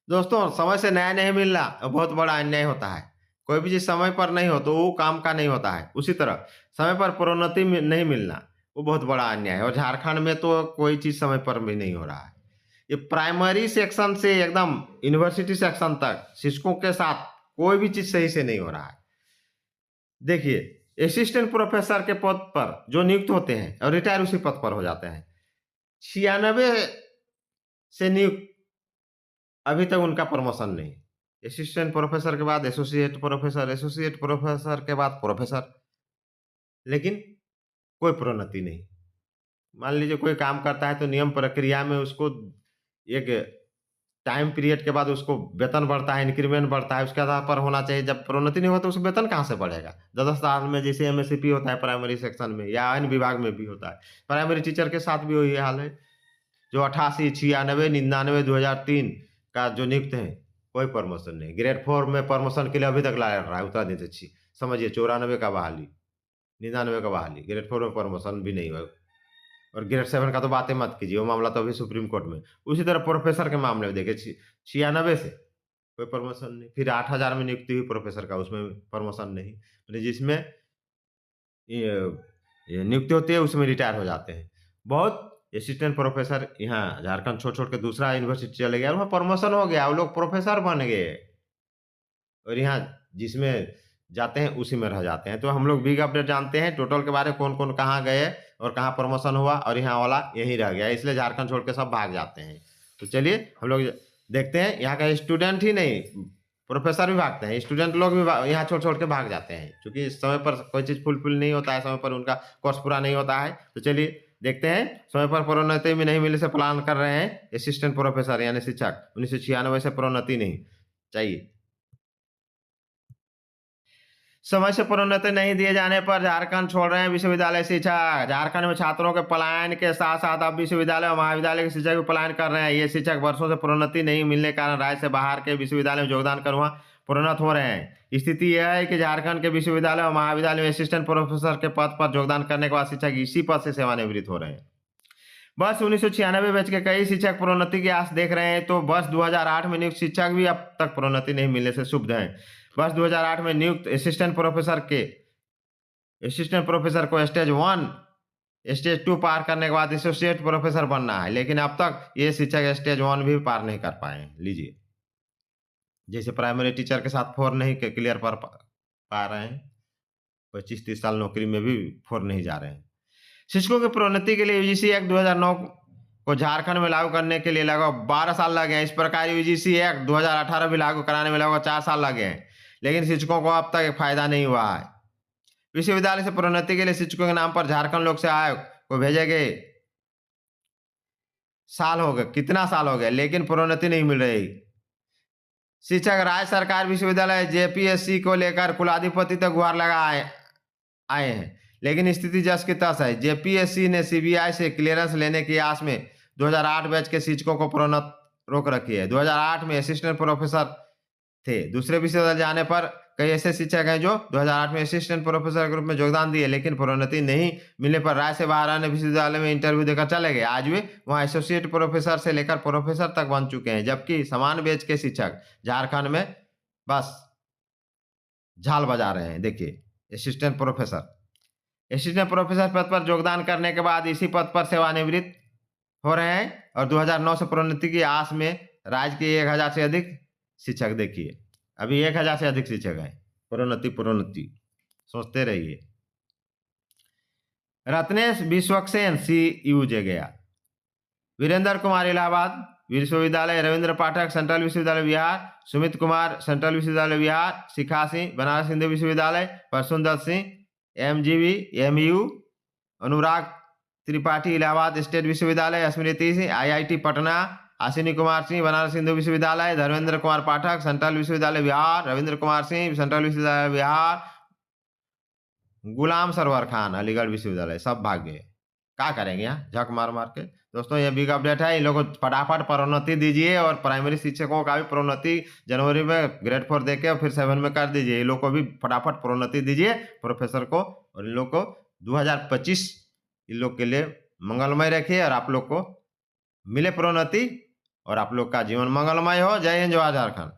दोस्तों, समय से न्याय नहीं मिलना बहुत बड़ा अन्याय होता है। कोई भी चीज़ समय पर नहीं हो तो वो काम का नहीं होता है। उसी तरह समय पर प्रोन्नति नहीं मिलना वो बहुत बड़ा अन्याय है और झारखंड में तो कोई चीज़ समय पर भी नहीं हो रहा है। ये प्राइमरी सेक्शन से एकदम यूनिवर्सिटी सेक्शन तक शिक्षकों के साथ कोई भी चीज़ सही से नहीं हो रहा है। देखिए, असिस्टेंट प्रोफ़ेसर के पद पर जो नियुक्त होते हैं और रिटायर उसी पद पर हो जाते हैं। 96 से नियुक्त अभी तक उनका प्रमोशन नहीं। असिस्टेंट प्रोफ़ेसर के बाद एसोसिएट प्रोफ़ेसर के बाद प्रोफ़ेसर, लेकिन कोई प्रोन्नति नहीं। मान लीजिए कोई काम करता है तो नियम प्रक्रिया में उसको एक टाइम पीरियड के बाद उसको वेतन बढ़ता है, इंक्रीमेंट बढ़ता है, उसके आधार पर होना चाहिए। जब प्रोन्नति नहीं होता तो उसको वेतन कहाँ से बढ़ेगा? 10-10 साल में जैसे एमएससीपी होता है प्राइमरी सेक्शन में या अन्य विभाग में भी होता है। प्राइमरी टीचर के साथ भी वही हाल है। जो 88, 96, 99, 2003 का जो नियुक्त हैं, कोई प्रमोशन नहीं। ग्रेड 4 में प्रमोशन के लिए अभी तक लड़ रहा है उत्तराधिकारी। समझिए 94 का बहाली, 99 का बहाली, ग्रेड 4 में प्रमोशन भी नहीं हुआ। और ग्रेड 7 का तो बातें मत कीजिए, वो मामला तो अभी सुप्रीम कोर्ट में। उसी तरह प्रोफ़ेसर के मामले में देखिए 96 से कोई प्रमोशन नहीं। फिर 8000 में नियुक्ति हुई प्रोफ़ेसर का, उसमें प्रमोशन नहीं। मतलब जिसमें ये ये नियुक्ति होती है उसमें रिटायर हो जाते हैं। बहुत असिस्टेंट प्रोफ़ेसर यहाँ झारखंड छोड़-छोड़ के दूसरा यूनिवर्सिटी चले गए और वहाँ प्रमोशन हो गया, वो लोग प्रोफ़ेसर बन गए। और यहाँ जिसमें जाते हैं उसी में रह जाते हैं। तो हम लोग बिग अपडेट जानते हैं टोटल के बारे में कौन-कौन कहाँ गए और कहाँ प्रमोशन हुआ और यहाँ वाला यहीं रह गया। इसलिए झारखंड छोड़ के सब भाग जाते हैं। तो चलिए हम लोग देखते हैं यहाँ का स्टूडेंट ही नहीं, प्रोफ़ेसर भी भागते हैं, स्टूडेंट लोग भी यहाँ छोड़-छोड़ के भाग जाते हैं। क्योंकि समय पर कोई चीज़ फुलफ़िल नहीं होता है, समय पर उनका कोर्स पूरा नहीं होता है। तो चलिए देखते हैं, समय पर प्रोन्नति भी नहीं मिलने से पलायन कर रहे हैं असिस्टेंट प्रोफ़ेसर यानी शिक्षक। 1996 से प्रोन्नति नहीं चाहिए। समय से प्रोन्नति नहीं दिए जाने पर झारखंड छोड़ रहे हैं विश्वविद्यालय शिक्षक। झारखंड में छात्रों के पलायन के साथ-साथ अब विश्वविद्यालय और महाविद्यालय के शिक्षक भी पलायन कर रहे हैं। ये शिक्षक वर्षों से प्रोन्नति नहीं मिलने के कारण राज्य से बाहर के विश्वविद्यालय में योगदान कर वहाँ प्रोन्नत हो रहे हैं। स्थिति यह है कि झारखंड के विश्वविद्यालय और महाविद्यालय में असिस्टेंट प्रोफेसर के पद पर योगदान करने के बाद शिक्षक इसी पद से सेवानिवृत्त हो रहे हैं। वर्ष 1996 बैच के कई शिक्षक प्रोन्नति की आस देख रहे हैं, तो वर्ष 2008 में नियुक्त शिक्षक भी अब तक प्रोन्नति नहीं मिलने से क्षुब्ध हैं। वर्ष 2008 में नियुक्त असिस्टेंट प्रोफेसर को स्टेज 1, स्टेज 2 पार करने के बाद एसोसिएट प्रोफेसर बनना है, लेकिन अब तक ये शिक्षक स्टेज 1 भी पार नहीं कर पाए हैं। लीजिए, जैसे प्राइमरी टीचर के साथ 4 नहीं क्लियर कर पा रहे हैं, 25-30 साल नौकरी में भी 4 नहीं जा रहे हैं। शिक्षकों की प्रोन्नति के लिए यूजीसी एक्ट 2009 को झारखंड में लागू करने के लिए लगभग 12 साल लगे हैं। इस प्रकार यूजीसी एक्ट 2018 भी लागू कराने में लगभग 4 साल लगे हैं, लेकिन शिक्षकों को अब तक एक फायदा नहीं हुआ है। विश्वविद्यालय से प्रोन्नति के लिए शिक्षकों के नाम पर झारखंड लोक सेवा आयोग को भेजे गए साल हो गए, कितना साल हो गया, लेकिन प्रोन्नति नहीं मिल रही। शिक्षक राज्य सरकार विश्वविद्यालय जेपीएससी को लेकर कुलाधिपति तक गुहार लगा आए हैं, लेकिन स्थिति जस की तस है। जेपीएससी ने सीबीआई से क्लियरेंस लेने की आस में 2008 बैच के शिक्षकों को प्रोन्नत रोक रखी है। 2008 में असिस्टेंट प्रोफेसर थे। दूसरे विश्वविद्यालय जाने पर कई ऐसे शिक्षक हैं जो 2008 में असिस्टेंट प्रोफेसर के रूप में योगदान दिए, लेकिन प्रोन्नति नहीं मिलने पर राज्य से बाहर आने विश्वविद्यालय में इंटरव्यू देकर चले गए। आज वे वहां एसोसिएट प्रोफेसर से लेकर प्रोफेसर तक बन चुके हैं, जबकि समान बैच के शिक्षक झारखंड में बस झाल बजा रहे हैं। देखिए, असिस्टेंट प्रोफेसर पद पर योगदान करने के बाद इसी पद पर सेवानिवृत्त हो रहे हैं और 2009 से प्रोन्नति की आस में राज्य के 1000 से अधिक शिक्षक, देखिए अभी 1000 से अधिक शिक्षक हैं। प्रोन्नति सोचते रहिए। रत्नेश विश्वक्सेन सीयूज गया। वीरेंद्र कुमार इलाहाबाद विश्वविद्यालय, रविंद्र पाठक सेंट्रल विश्वविद्यालय बिहार, सुमित कुमार सेंट्रल विश्वविद्यालय बिहार, शिखा सिंह बनारस हिंदू विश्वविद्यालय, परसुंदर सिंह एमजीवी एमयू, अनुराग त्रिपाठी इलाहाबाद स्टेट विश्वविद्यालय, स्मृति सिंह आईआईटी पटना, अश्विनी कुमार सिंह बनारस हिंदू विश्वविद्यालय, धर्मेंद्र कुमार पाठक सेंट्रल विश्वविद्यालय बिहार, रविंद्र कुमार सिंह सेंट्रल विश्वविद्यालय बिहार, गुलाम सरवर खान अलीगढ़ विश्वविद्यालय, सब भाग गए। क्या करेंगे यहाँ झक मार मार के। दोस्तों, ये बिग अपडेट है। इन लोगों को फटाफट प्रोन्नति दीजिए और प्राइमरी शिक्षकों का भी प्रोन्नति जनवरी में ग्रेड 4 देके और फिर 7 में कर दीजिए। इन लोग को भी फटाफट प्रोन्नति दीजिए प्रोफेसर को, और इन लोग को 2025 इन लोग के लिए मंगलमय रखिए और आप लोग को मिले प्रोन्नति और आप लोग का जीवन मंगलमय हो। जय हिंद, जवाहर झारखंड।